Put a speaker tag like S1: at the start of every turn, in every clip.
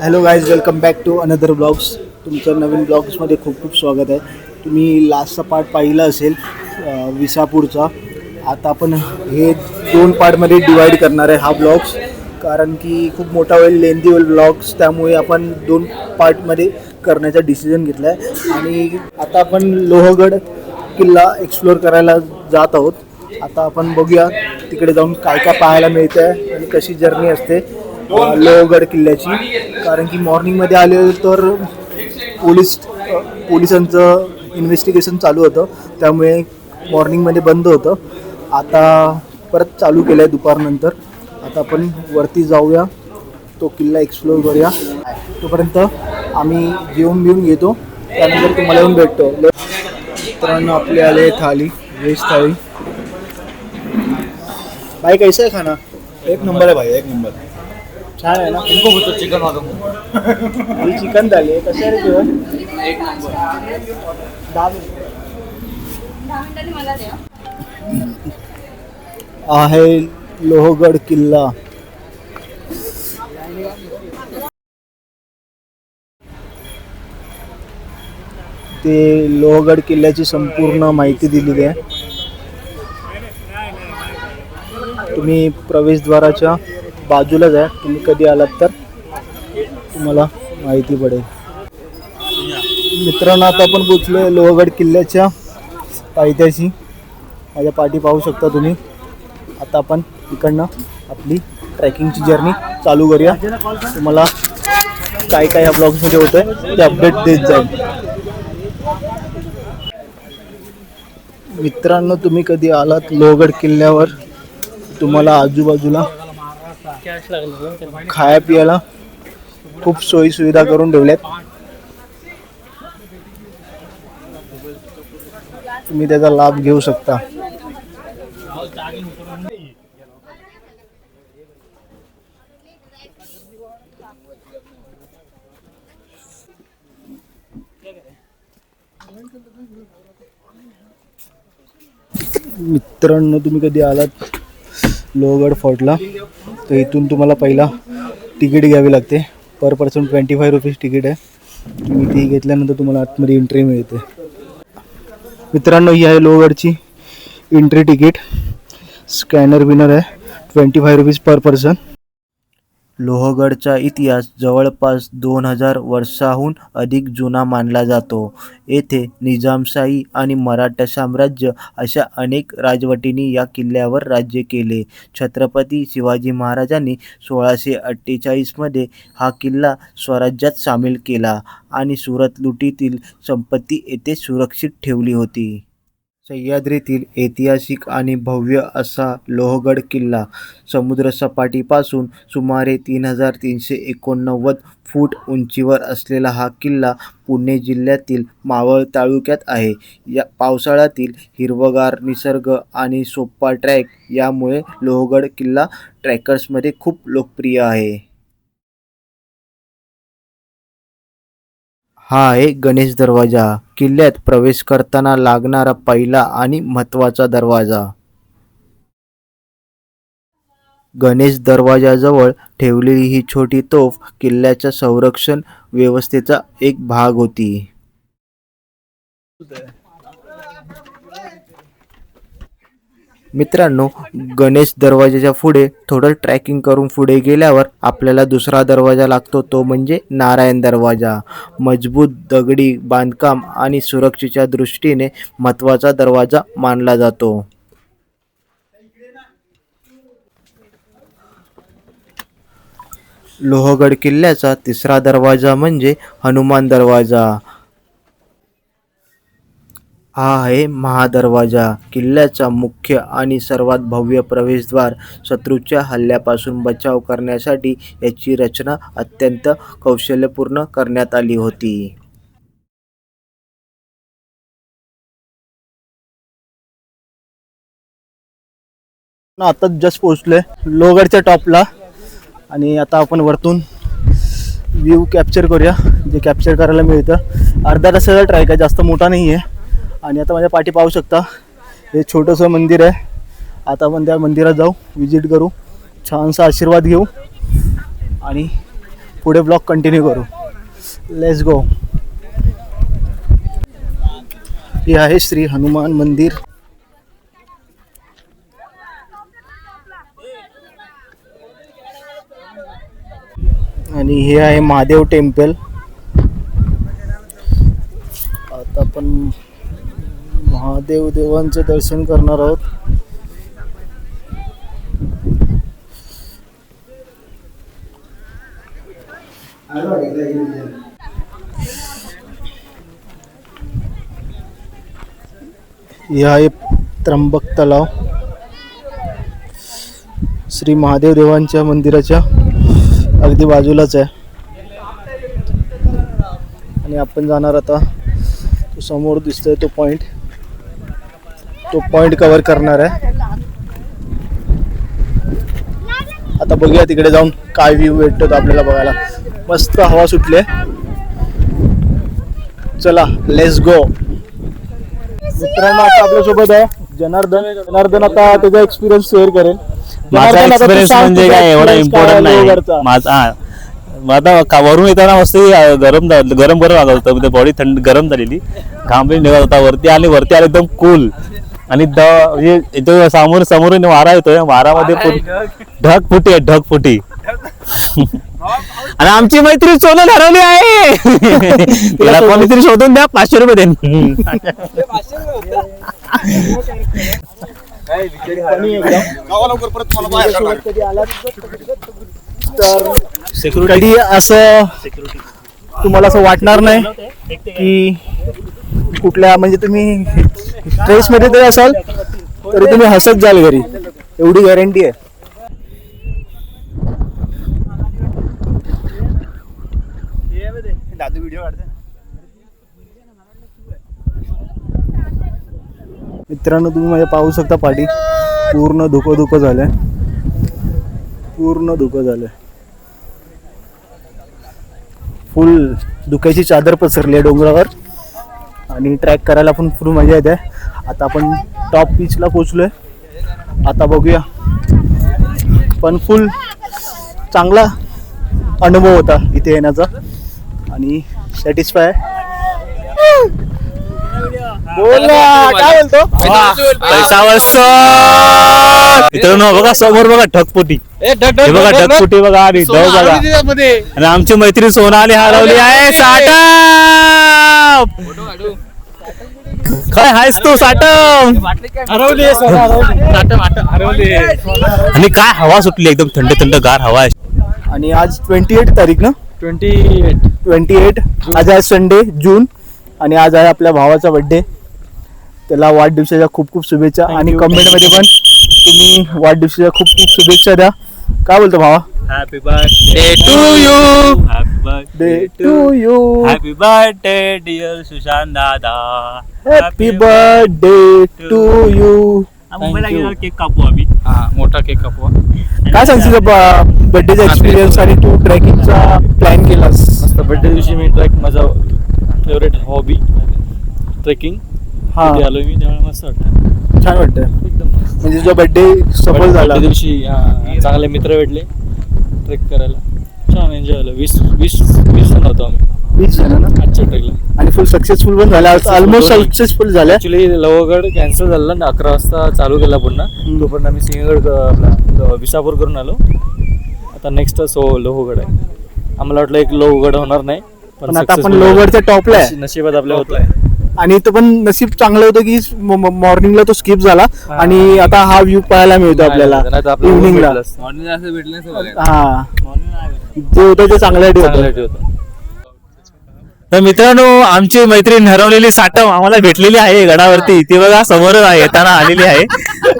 S1: Hello guys, welcome back to another blogs. तुमचं नवीन ब्लॉग्समध्ये खूप खूप स्वागत आहे. तुम्ही लास्टचा पार्ट पाहिला असेल विसापूरचा. आता आपण हे 2 पार्टमध्ये डिवाईड करणार आहे हा ब्लॉग्स, कारण की खूप मोठा होईल, लेंदी होईल ब्लॉग्स. त्यामुळे आपण 2 पार्टमध्ये करण्याचा डिसिजन घेतला आहे. आणि आता आपण लोहगड किल्ला एक्सप्लोअर करायला जात आहोत. आता आपण बघूया तिकडे जाऊन काय काय पाहायला मिळतं आहे आणि कशी जर्नी असते लोहगड किल्ल्याची. कारण की मॉर्निंगमध्ये आले तर पोलिसांचं इन्व्हेस्टिगेशन चालू होतं, त्यामुळे मॉर्निंगमध्ये बंद होतं. आता परत चालू केलं आहे दुपारनंतर. आता आपण वरती जाऊया, तो किल्ला एक्सप्लोअर करूया. तोपर्यंत आम्ही जेवून बिवून घेतो, त्यानंतर तुम्हाला येऊन भेटतो. मित्रांनो, आपले आले थाली, व्हेज थाळी. भाई कैसा है खाना?
S2: एक नंबर है भाई, एक नंबर.
S1: छान आहे ना?
S2: इनको बोलतो चिकन वाला.
S1: ही चिकन थाली आहे. कसं आहे रे जेवण?
S2: एक नंबर.
S1: 10
S3: मिनिटांनी मला द्या.
S1: आहे लोहगड किल्ला. ते लोहगड किल्ल्याची संपूर्ण माहिती दिलेली आहे. तुम्ही प्रवेशद्वाराच्या बाजूलाच आहे. तुम्ही कधी आलात तर तुम्हाला माहिती पडेल. मित्रांनो, आता आपण पोचलो लोहगड किल्ल्याच्या पायथ्याशी. माझ्या पाठी पाहू शकता तुम्ही. आता आपण इकडनं आपली ट्रेकिंगची जर्नी चालू करूया. तुम्हाला काय काय या ब्लॉग्समध्ये होतं आहे ते अपडेट देत जाईल. मित्रांनो, तुम्ही कधी आलात लोहगड किल्ल्यावर, तुम्हाला आजूबाजूला खाया पियाला खूप सोयी सुविधा करून ठेवल्यात. तुम्ही त्याचा लाभ घेऊ शकता. मित्रांनो, तुम्ही कधी आलात लोहगड फोर्टला तर इथून तुम्हाला पहिला तिकीट घ्यावी लागते. पर पर्सन 25 रुपीज तिकीट आहे. तुम्ही ती घेतल्यानंतर तुम्हाला आतमध्ये एंट्री मिळते. मित्रांनो, ही आहे लोहगडची एंट्री तिकीट. स्कॅनर विनर आहे. 25 रुपीज पर पर्सन. लोहगडचा इतिहास जवळपास 2000 वर्षाहून अधिक जुना मानला जातो. येथे निजामशाही आणि मराठा साम्राज्य अशा अनेक राजवटींनी या किल्ल्यावर राज्य केले. छत्रपती शिवाजी महाराजांनी 1648 मध्ये हा किल्ला स्वराज्यात सामील केला आणि सुरत लुटीतील संपत्ती येथे सुरक्षित ठेवली होती. सह्याद्रीतील ऐतिहासिक आणि भव्य असा लोहगड किल्ला समुद्रसपाटीपासून सुमारे 3389 फूट उंचीवर असलेला हा किल्ला पुणे जिल्ह्यातील मावळ तालुक्यात आहे. या पावसाळ्यातील हिरवगार निसर्ग आणि सोपा ट्रॅक यामुळे लोहगड किल्ला ट्रॅकर्समध्ये खूप लोकप्रिय आहे. हा आहे गणेश दरवाजा, किल्ल्यात प्रवेश करताना लागणारा पहिला आणि महत्त्वाचा दरवाजा. गणेश दरवाजाजवळ ठेवलेली ही छोटी तोफ किल्ल्याच्या संरक्षण व्यवस्थेचा एक भाग होती. मित्रांनो, गणेश दरवाजाच्या पुढे थोडं ट्रॅकिंग करून पुढे गेल्यावर आपल्याला दुसरा दरवाजा लागतो, तो म्हणजे नारायण दरवाजा. मजबूत दगडी बांधकाम आणि सुरक्षेच्या दृष्टीने महत्त्वाचा दरवाजा मानला जातो. लोहगड किल्ल्याचा तिसरा दरवाजा म्हणजे हनुमान दरवाजा. हा आहे महादरवाजा. किल्ल्याचा मुख्य आणि सर्वात भव्य प्रवेशद्वार. शत्रूच्या हल्ल्यापासून बचाव करण्यासाठी याची रचना अत्यंत कौशल्यपूर्ण करण्यात आली होती. आता जस्ट पोहोचलोय लोहगडच्या टॉपला आणि आता आपण वरतून व्ह्यू कॅप्चर करूया. जे कॅप्चर करायला मिळतं. अर्धा तासाचा ट्रॅक आहे, जास्त मोठा नाही आहे. आणि आता माझ्या पाठी पाहू शकता, हे छोटंसं मंदिर आहे. आता आपण त्या मंदिरात जाऊ, विजिट करू, छानसा आशीर्वाद घेऊ आणि पुढे ब्लॉग कंटिन्यू करू. Let's go. हे आहे श्री हनुमान मंदिर. आणि हे आहे महादेव टेम्पल. आता आपण महादेव देवांचे दर्शन करणार आहोत. हे आहे त्र्यंबक तलाव. श्री महादेव देवांच्या मंदिराच्या अगदी बाजूलाच आहे. आणि आपण जाणार आता तो समोर दिसतोय तो पॉइंट कव्हर करणार आहे. आता बघूया तिकडे जाऊन काय व्ह्यू भेटतो आपल्याला बघायला. मस्त हवा सुटली. चला लेट्स गो. मित्रांनो आता आपल्यासोबत आहे जनार्दन आता त्याचा एक्सपिरियन्स शेअर करेल.
S3: माझा एक्सपिरियन्स म्हणजे काय एवढा इम्पॉर्टंट नाही माझा वरून येताना मस्त गरम वाजत होतं. म्हणजे बॉडी थंड गरम झालेली, घाम पण निघत होता. वरती आले एकदम कूल. आणि समोरून वारा येतोय. वारामध्ये ढगफुटी आणि आमची मैत्री सोनं हरवली आहे. तिला कोणीतरी शोधून द्या, 500 रुपये देईन.
S1: तर कधी असं तुम्हाला असं वाटणार नाही की कुठल्या म्हणजे तुम्ही स्ट्रेस मध्ये तरी असाल तरी तुम्ही हसत जाल घरी, एवढी गॅरंटी आहे. मित्रांनो तुम्ही माझ्या पाहू शकता पाठी पूर्ण धुकं झालंय. फुल धुक्याची चादर पसरली आहे डोंगरावर. आणि ट्रॅक करायला पण फुल मजा येते. आता आपण टॉप बीचला पोचलोय. आता बघूया, पण फुल चांगला अनुभव होता इथे येण्याचा आणि सॅटिस्फाय. बोल ना, काय बोलतो?
S3: पैसा वसतो. मित्रांनो बघा समोर बघा ढगफुटी बघा आणि ढग बघा. आणि आमची मैत्री सोनाली हरवली आहे. साटप काय हायस तू? साटप
S2: हरवली.
S3: आणि काय हवा सुटली, एकदम थंड गार हवा आहे.
S1: आणि आज 28 तारीख ना, 28 आज आहे संडे जून. आणि आज आहे आपल्या भावाचा बर्थडे. त्याला वाढदिवसाच्या खूप शुभेच्छा. आणि कमेंट मध्ये पण तुम्ही वाढदिवसाच्या खूप शुभेच्छा द्या. काय बोलतो भावा?
S3: Happy birthday to you. Happy birthday dear Sushant दादा.
S1: Happy birthday to you.
S3: Cake कापू आम्ही.
S2: मोठा केक कापू.
S1: काय सांगशील बर्थडेचा एक्सपिरियन्स आणि तू ट्रेकिंगचा प्लॅन केलास?
S2: मस्त. बर्थडे दिवशी मी माझा फेवरेट हॉबी ट्रेकिंग.
S1: हा
S2: आलो मी त्यामुळे मस्त वाटतं.
S1: छान वाटतं
S2: एकदम
S1: म्हणजे जो बर्थडे सफल झाला.
S2: दिवशी चांगले मित्र भेटले ट्रेक करायला. छान एन्जॉय झालं. 20 जण होतो आम्ही.
S1: 20 जण ना
S2: आजच्या ट्रेकला.
S1: आणि फुल सक्सेसफुल पण झाल्या. ऑलमोस्ट सक्सेसफुल झाल्या.
S2: ऍक्च्युली लवगड कॅन्सल झाला ना, 11 वाजता चालू केला पुन्हा. तोपर्यंत आम्ही सिंहगड आपला विसापूर करून आलो. आता नेक्स्ट लोहगड आहे. आम्हाला वाटलं एक लोहगड होणार नाही,
S1: पण आता आपण लोहगडच्या टॉपला आहे.
S2: नशिबात आपल्या होतोय.
S1: आणि तो पण नशीब चांगलं होतं की मॉर्निंगला तो स्किप झाला. आणि आता हा व्ह्यू पाहायला मिळतो आपल्याला इव्हनिंगला. हा जे होतं ते चांगलं होतं.
S3: तर मित्रांनो आमची मैत्रीण हरवलेली साटम आम्हाला भेटलेली आहे गडावरती. ती बघा समोरच आहे, येताना आलेली आहे.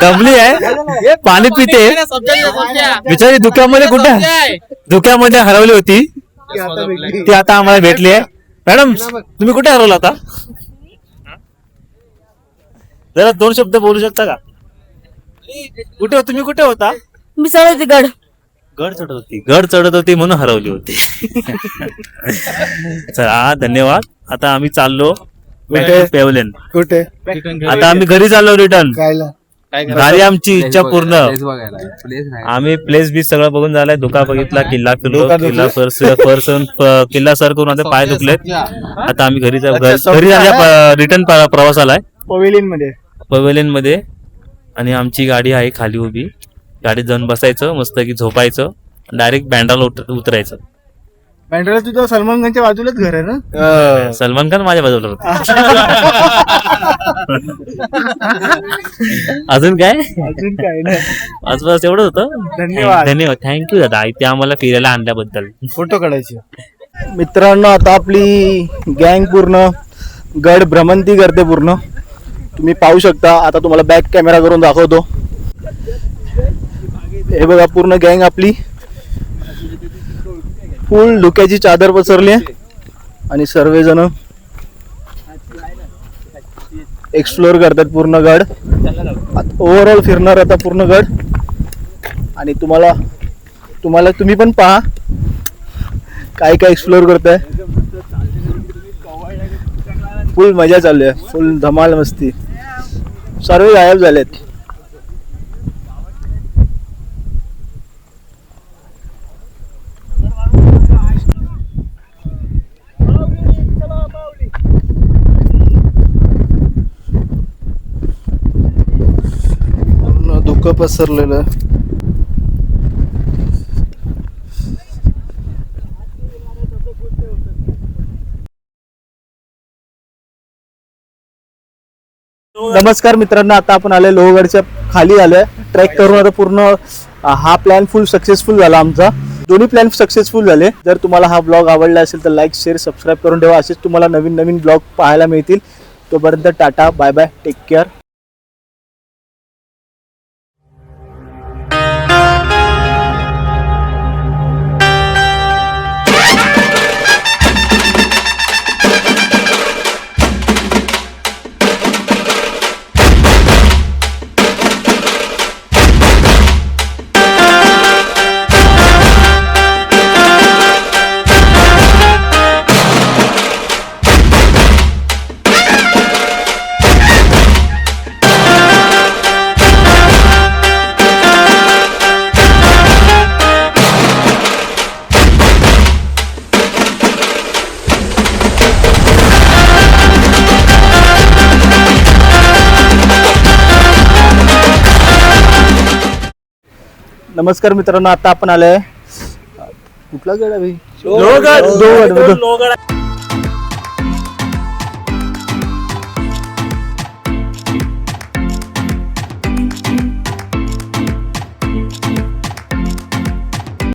S3: दमली आहे, पाणी पिते बिचारी. धुक्यामध्ये हरवली होती ती. आता आम्हाला भेटली आहे. मॅडम तुम्ही कुठे हरवला होता? जरा 2 शब्द बोलू शकता का? तुम्ही कुठे होता?
S4: मी चढत
S3: गड चढत होती म्हणून हरवली होती. चला धन्यवाद. आता आम्ही चाललो पेवलेन.
S1: कुठे?
S3: आता आम्ही घरी चाललो रिटर्न. झाली आमची इच्छा पूर्ण. आम्ही प्लेस बी सगळं बघून झालाय. धुका बघितला, किल्ला फिरलो, किल्ला सर करून आता पाय दुखलेत. आता आम्ही घरी रिटर्न प्रवासाला आहे पवेलियन मध्ये. आणि आमची गाडी आहे खाली उभी. गाडीत जाऊन बसायचं, मस्त की झोपायचं, डायरेक्ट बँड्राला उतरायचं.
S1: बँड्राला तुझं सलमान खानच्या बाजूलाच घर आहे ना?
S3: सलमान खान माझ्या बाजूला होता. अजून काय
S1: नाही.
S3: आजपास एवढं होतं.
S1: धन्यवाद.
S3: थँक्यू दादा इथे आम्हाला फिरायला आणल्याबद्दल.
S1: फोटो काढायचे. मित्रांनो, आता आपली गँग पूर्ण गड भ्रमंती करते पूर्ण. तुम्ही पाहू शकता. आता तुम्हाला बॅक कॅमेरा करून दाखवतो. हे बघा, पूर्ण गँग आपली फुल धुक्याची चादर पसरली आहे आणि सर्वजण एक्सप्लोर करतात पूर्ण गड. ओव्हरऑल फिरणार आता पूर्ण गड. आणि तुम्ही पण पहा काय काय एक्सप्लोर करताय. फुल मजा चालू आहे, फुल धमाल मस्ती. सर्व गायब झालेत. धुकं पसरलेलं. नमस्कार मित्रांनो, आता आपण आलोय लोहगडच्या खाली आलोय. ट्रेक करून आता पूर्ण हा प्लॅन फुल सक्सेसफुल झाला आमचा. दोन्ही प्लॅन सक्सेसफुल झाले. जर तुम्हाला हा ब्लॉग आवडला असेल तर लाईक शेअर सबस्क्राईब करून ठेवा. असेच तुम्हाला नवीन नवीन ब्लॉग पाहायला मिळतील. तोपर्यंत टाटा बाय बाय, टेक केअर. नमस्कार मित्रांनो, आता आपण आलोय कुठला गड आहे? लोहगड.